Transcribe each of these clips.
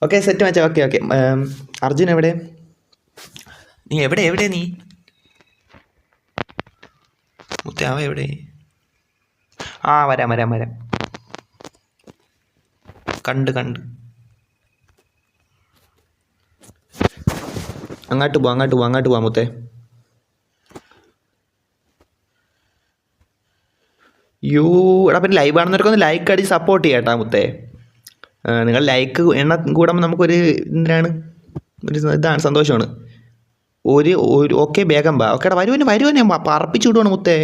Okay set മച്ചാ. Okay okay. Arjun എവിടെ? നീ എവിടെ നീ മുത്തേ? അവ എവിടെ? ആ വരാം. കണ്ട് അങ്ങോട്ട് പോവാം മുത്തേ. യോ എടാ, പിന്നെ ലൈവ് ആണെന്നവർക്ക് ഒന്ന് ലൈക്ക് അടിച്ച് സപ്പോർട്ട് ചെയ്യാം കേട്ടാ മുത്തേ. നിങ്ങൾ ലൈക്ക് എണ്ണം കൂടുമ്പോൾ നമുക്കൊരു എന്തിനാണ് ഒരു ഇതാണ്, സന്തോഷമാണ്. ഒരു ഓക്കെ വേഗം വാ. ഓക്കേടാ, വരുവനെ പറപ്പിച്ചു വിടുവാണ് മുത്തേ.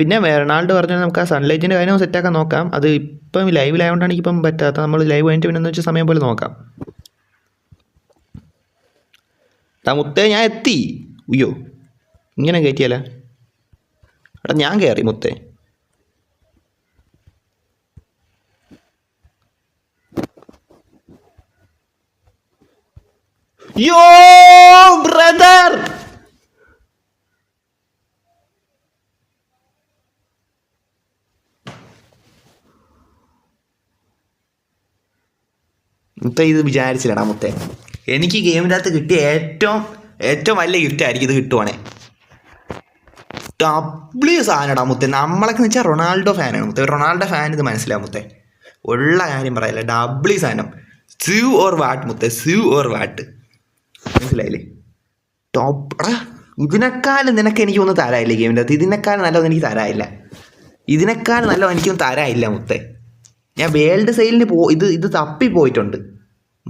പിന്നെ റൊണാൾഡോ പറഞ്ഞാൽ നമുക്ക് ആ സൺലൈറ്റിൻ്റെ കാര്യം സെറ്റാക്കാൻ നോക്കാം. അത് ഇപ്പം ലൈവിലായതുകൊണ്ടാണ് എനിക്കിപ്പം പറ്റാത്ത. നമ്മൾ ലൈവ് കഴിഞ്ഞിട്ട് പിന്നെ എന്ന് വെച്ചാൽ സമയം പോലെ നോക്കാം. മുത്തേ ഞാൻ എത്തി. ഉയ്യോ, ഇങ്ങനെ കയറ്റിയല്ല. എടാ ഞാൻ കയറി മുത്തേ. യോ ബ്രദർ, മുത്തേ ഇത് വിചാരിച്ചില്ലടാ മുത്തേ. എനിക്ക് ഗെയിമിൻ്റെ അകത്ത് കിട്ടിയ ഏറ്റവും വലിയ ഗിഫ്റ്റ് ആയിരിക്കും ഇത് കിട്ടുവാണേ. ഡബ്ല്യു സാധനടാ മുത്തേ. നമ്മളൊക്കെ എന്ന് വെച്ചാൽ റൊണാൾഡോ ഫാനാണ് മുത്തേ. റൊണാൾഡോ ഫാൻ ഇത് മനസ്സിലാവും മുത്തേ. ഉള്ള കാര്യം പറയല്ല, ഡബ്ല്യു സാധനം. സ്യൂ ഓർ വാട്ട് മുത്തേ, സ്യൂ ഓർ വാട്ട്, മനസ്സിലായില്ലേ? ടോപ്പ്. ഇതിനേക്കാളും നിനക്ക് എനിക്കൊന്നും തരാനില്ല ഗെയിമിൻ്റെ അകത്ത്. ഇതിനേക്കാളും നല്ലതൊന്നും എനിക്ക് തരാനില്ല. ഇതിനേക്കാളും നല്ലത് എനിക്കൊന്നും തരാനില്ല മുത്തേ. ഞാൻ വേൾഡ് സെയിലിന് ഇത് തപ്പിപ്പോയിട്ടുണ്ട്.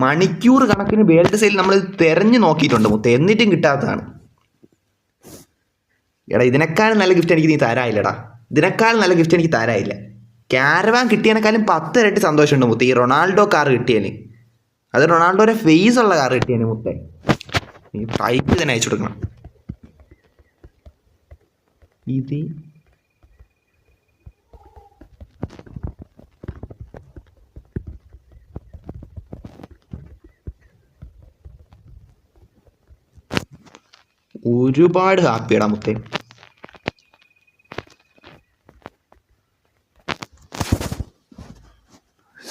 മണിക്കൂർ കണക്കിന് വേൾഡ് സെയിൽ നമ്മൾ തിരഞ്ഞു നോക്കിയിട്ടുണ്ട് മുത്തേ, എന്നിട്ടും കിട്ടാത്തതാണ്. എടാ ഇതിനേക്കാളും നല്ല ഗിഫ്റ്റ് എനിക്ക് നീ തരാനില്ലടാ. ഇതിനേക്കാളും നല്ല ഗിഫ്റ്റ് എനിക്ക് തരാനില്ല. ക്യാരവാൻ കിട്ടിയതിനേക്കാളും 10 ഇരട്ടി സന്തോഷമുണ്ട് മുത്തേ ഈ റൊണാൾഡോ കാർ കിട്ടിയതിന്. അത് റൊണാൾഡോയുടെ ഫേസ് ഉള്ള കാർ കിട്ടിയതിന് മുത്തേ. നീ ടൈപ്പ് തന്നെ അയച്ചു കൊടുക്കണം. ഇത് ഒരുപാട് ഹാപ്പിയാടാ മുത്തേ.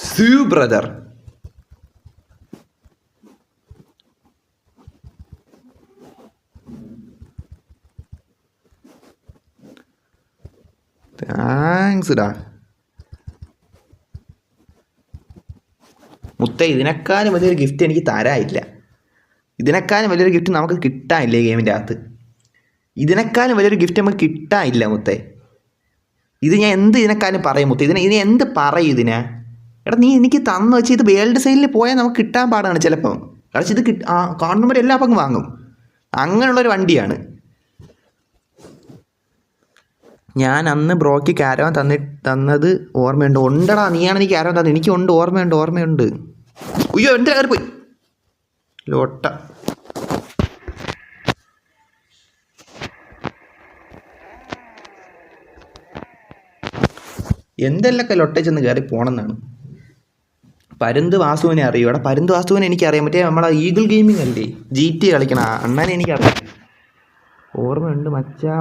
Sue brother. താങ്ക്സ് ഡാ മുത്തേ. ഇതിനേക്കാളും വലിയൊരു ഗിഫ്റ്റ് എനിക്ക് തരാനില്ല. ഇതിനേക്കാളും വലിയൊരു ഗിഫ്റ്റ് നമുക്ക് കിട്ടാനില്ല ഈ ഗെയിമിൻ്റെ അകത്ത്. ഇതിനേക്കാളും വലിയൊരു ഗിഫ്റ്റ് നമുക്ക് കിട്ടാനില്ല മുത്തേ. ഇത് ഞാൻ ഇതിനേക്കാളും പറയും മുത്തേ. ഇനി എന്ത് പറയും ഇതിനെ? എടാ നീ എനിക്ക് തന്നു വെച്ച് ഇത് വേൾഡ് സെയിലിൽ പോയാൽ നമുക്ക് കിട്ടാൻ പാടാണ് ചിലപ്പം. കാരണം ഇത് കാണുമ്പോൾ എല്ലാ അപ്പം വാങ്ങും. അങ്ങനെയുള്ളൊരു വണ്ടിയാണ്. ഞാൻ അന്ന് ബ്രോക്ക് കാരവാൻ തന്നത് ഓർമ്മയുണ്ട്. ഉണ്ടടാ, നീയാണ് എനിക്ക് കാരവാൻ തന്നത്. എനിക്കുണ്ട്, ഓർമ്മയുണ്ട്. അയ്യോ എൻ്റെ കയറി പോയി ലോട്ട. എന്തെല്ലൊക്കെ ലൊട്ടച്ചെന്ന് കയറി പോണെന്നാണ്. പരുന്ത് വാസുവിനെ അറിയൂ. എടാ പരുന്ത് വാസുവിനെ എനിക്കറിയാം. മറ്റേ നമ്മളെ ഈഗിൾ ഗെയിമിംഗ് അല്ലേ, GT കളിക്കണ അണ്ണനെ എനിക്കറിയാം. ഓർമ്മയുണ്ട് മച്ചാ.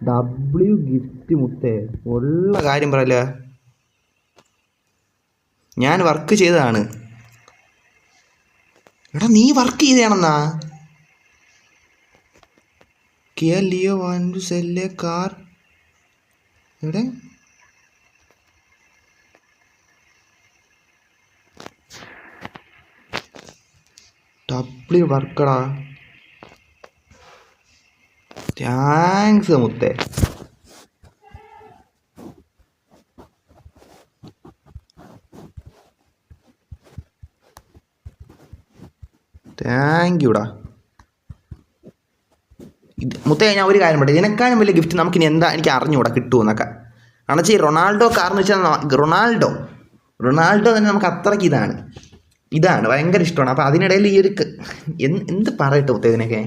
ഡബ്ല്യു ഗിഫ്റ്റ് മുത്തേ. ഉള്ള കാര്യം പറയല്ല, ഞാൻ വർക്ക് ചെയ്തതാണ്. എടാ നീ വർക്ക് ചെയ്തതാണെന്നാ? Kia Leo want to sell a car. എവിടെ ഡബ്ല്യു വർക്കടാ. താങ്ക്സ് മുത്തേ. താങ്ക് യുടാ. ഇത് മുത്തേ ഞാൻ ഒരു കാര്യം പറയട്ടെ. ഇതിനേക്കാളും വലിയ ഗിഫ്റ്റ് നമുക്കിനി എന്താ എനിക്ക് അറിഞ്ഞുകൂടാ കിട്ടുമെന്നൊക്കെ. കാരണം ഈ റൊണാൾഡോ കാർന്ന് വെച്ചാൽ റൊണാൾഡോ തന്നെ നമുക്ക് അത്രയ്ക്ക് ഇതാണ് ഭയങ്കര ഇഷ്ടമാണ്. അപ്പോൾ അതിനിടയിൽ ഈ ഒരു എന്ത് പറയട്ടെ മുത്തേ ഇതിനൊക്കെ.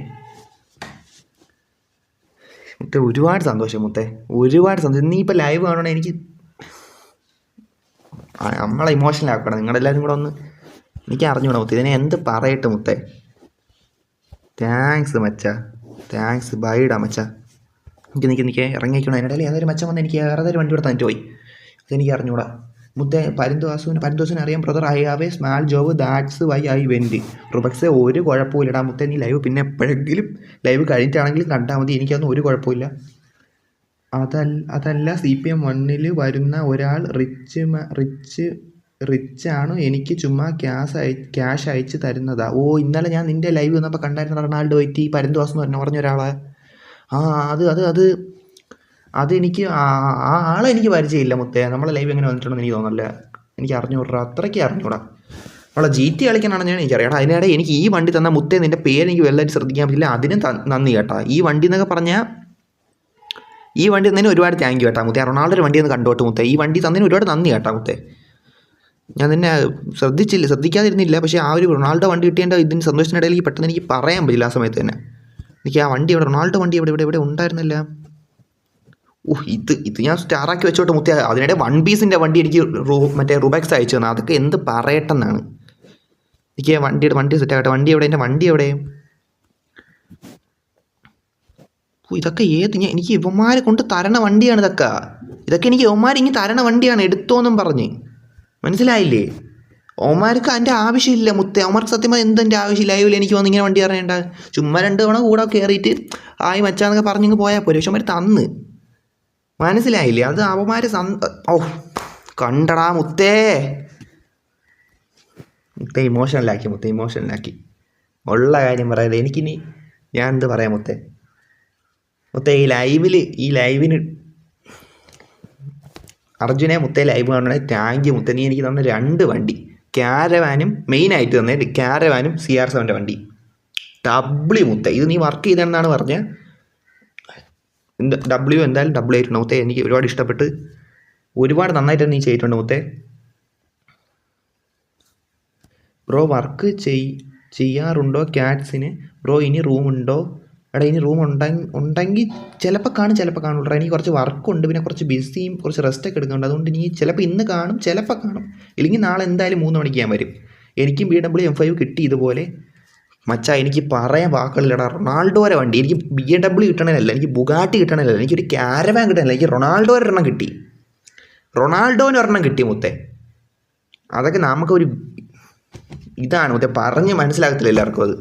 മുത്തേ ഒരുപാട് സന്തോഷം മുത്തേ, ഒരുപാട് സന്തോഷം. നീ ഇപ്പോൾ ലൈവ് കാണണം. എനിക്ക് നമ്മളെ ഇമോഷണൽ ആക്കണം നിങ്ങളെല്ലാവരും കൂടെ ഒന്ന്. എനിക്ക് അറിഞ്ഞൂടാ മുത്തേ ഇതിനെ എന്ത് പറയട്ടെ മുത്തേ. താങ്ക്സ് മച്ചാ, താങ്ക്സ്. ബൈഡാ മച്ചാ. എനിക്ക് ഇറങ്ങിക്കണം. അതിനിടയിൽ ഏതൊരു മച്ചം വന്ന് എനിക്ക് വേറെ വണ്ടി കൊടുത്താൽ എനിക്ക് പോയി. അതെനിക്ക് അറിഞ്ഞൂടാ. മുത്തേ പരിന്തോസിന് അറിയാം brother, I have a small job, that's why I went. റുബക്സെ ഒരു കുഴപ്പമില്ലടാ മുത്തേ, നീ ലൈവ് പിന്നെ എപ്പോഴെങ്കിലും ലൈവ് കഴിഞ്ഞിട്ടാണെങ്കിലും കണ്ടാൽ മതി, എനിക്കതൊന്നും ഒരു കുഴപ്പമില്ല. അതല്ല CPM 1 വരുന്ന ഒരാൾ റിച്ച് ആണ്, എനിക്ക് ചുമ്മാ ക്യാഷ് അയച്ച് തരുന്നതാ. ഓ, ഇന്നലെ ഞാൻ നിൻ്റെ ലൈവ് വന്നപ്പോൾ കണ്ടായിരുന്നു റൊണാൾഡോ എത്തി പരിന്തോസ് എന്ന് പറഞ്ഞ ഒരാളെ. ആ അതെനിക്ക് ആ ആളെ എനിക്ക് പരിചയമില്ല മുത്തേ. നമ്മളെ ലൈവ് എങ്ങനെ വന്നിട്ടുണ്ടെന്ന് എനിക്ക് തോന്നുന്നില്ല, എനിക്ക് അറിഞ്ഞൂടാ, അത്രയ്ക്ക് അറിഞ്ഞൂടാ. നമ്മളെ GT കളിക്കാനാണ് ഞാൻ എനിക്കറിയാം. അതിനിടെ എനിക്ക് ഈ വണ്ടി തന്ന മുത്തേ, നിൻ്റെ പേര് എനിക്ക് വലുതായിട്ട് ശ്രദ്ധിക്കാൻ പറ്റില്ല, അതിനും നന്ദി കേട്ടാ. ഈ വണ്ടി എന്നൊക്കെ പറഞ്ഞാൽ ഈ വണ്ടി തന്നതിന് ഒരുപാട് താങ്ക് യു കേട്ടാ മുത്തേ. റൊണാൾഡോ വണ്ടി ഒന്ന് കണ്ടോട്ട് മുത്തേ, ഈ വണ്ടി തന്നതിന് ഒരുപാട് നന്ദി കേട്ടാ മുത്തേ. ഞാൻ നിന്നെ ശ്രദ്ധിക്കാതിരുന്നില്ല, പക്ഷേ ആ ഒരു റൊണാൾഡോ വണ്ടി കിട്ടിയതിൻ്റെ ഇതിന് സന്തോഷത്തിനിടയിൽ പെട്ടെന്ന് എനിക്ക് പറയാൻ പറ്റില്ല. ആ സമയത്ത് തന്നെ എനിക്ക് ആ വണ്ടി റൊണാൾഡോ വണ്ടി ഇവിടെ ഉണ്ടായിരുന്നില്ല. ഇത് ഞാൻ സ്റ്റാറാക്കി വെച്ചോട്ട് മുത്തേ. അതിനിടെ 1 പീസിൻ്റെ വണ്ടി എനിക്ക് മറ്റേ റുബക്സ് അയച്ചു തന്നു. അതൊക്കെ എന്ത് പറയട്ടെന്നാണ്. എനിക്ക് വണ്ടി സെറ്റാകട്ടെ. വണ്ടി എവിടെ? എൻ്റെ വണ്ടി എവിടെ? ഇതൊക്കെ എനിക്ക് ഇവന്മാരെ കൊണ്ട് തരണ വണ്ടിയാണ് ഇതൊക്കെ എനിക്ക് ഇവന്മാർ തരണ വണ്ടിയാണ്, എടുത്തോന്നും പറഞ്ഞ്. മനസ്സിലായില്ലേ? ഓമാർക്ക് അതിൻ്റെ ആവശ്യമില്ല മുത്തേ. അവന്മാർക്ക് സത്യം പറഞ്ഞാൽ എന്തെൻ്റെ ആവശ്യം ലൈവിൽ എനിക്ക് വന്ന് ഇങ്ങനെ വണ്ടി അറിയണ്ട. ചുമ്മാ 2 തവണ കൂടെ കയറിയിട്ട് ആയി മച്ചാന്നൊക്കെ പറഞ്ഞിങ്ങ് പോയാൽ പോരെ. പക്ഷെ അവന്മാർ തന്ന്, മനസ്സിലായില്ലേ? അത് അവന്മാർ കണ്ടടാ മുത്തേ. ഇമോഷണലാക്കി ഉള്ള കാര്യം പറയാതെ എനിക്കിനി ഞാൻ എന്ത് പറയാം മുത്തേ. ഈ ലൈവിന് അർജുനെ മുത്തേ ലൈവ് കാണണേ താങ്ക് യു മുത്തേ. നീ എനിക്ക് തന്ന 2 വണ്ടി, ക്യാരവാനും മെയിനായിട്ട് തന്നെ ക്യാരവാനും CR7 വണ്ടി W മുത്തേ. ഇത് നീ വർക്ക് ചെയ്തെന്നാണ് പറഞ്ഞത്. W എന്തായാലും W ആയിട്ടുണ്ട് മുത്തേ. എനിക്ക് ഒരുപാട് ഇഷ്ടപ്പെട്ട്, ഒരുപാട് നന്നായിട്ട് നീ ചെയ്തിട്ടുണ്ട് മുത്തേ. ബ്രോ വർക്ക് ചെയ്യാറുണ്ടോ ക്യാറ്റ്സിന്? ബ്രോ ഇനി റൂമുണ്ടോ? എടാ ഇനി റൂം ഉണ്ടെങ്കിൽ ചിലപ്പോൾ കാണുള്ളൂ. എനിക്ക് കുറച്ച് വർക്കുണ്ട്, പിന്നെ കുറച്ച് ബിസിയും കുറച്ച് റെസ്റ്റൊക്കെ എടുക്കുന്നുണ്ട്. അതുകൊണ്ട് നീ ചിലപ്പോൾ ഇന്ന് കാണും, ചിലപ്പോൾ കാണും. ഇല്ലെങ്കിൽ നാളെ എന്തായാലും 3 മണിക്ക് ഞാൻ വരും. എനിക്കും BMW M5 കിട്ടി ഇതുപോലെ മച്ചാ. എനിക്ക് പറയാൻ വാക്കുകളില്ലടാ. റൊണാൾഡോരെ വണ്ടി എനിക്ക് BMW കിട്ടണമല്ല, എനിക്ക് ബുഗാട്ടി കിട്ടണമല്ല, എനിക്കൊരു ക്യാരവാൻ കിട്ടണമല്ല, എനിക്ക് റൊണാൾഡോരൊരെണ്ണം കിട്ടി. റൊണാൾഡോനൊരെണ്ണം കിട്ടി മുത്തേ. അതൊക്കെ നമുക്കൊരു ഇതാണ് മുത്തേ, പറഞ്ഞ് മനസ്സിലാകത്തില്ല എല്ലാവർക്കും അത്.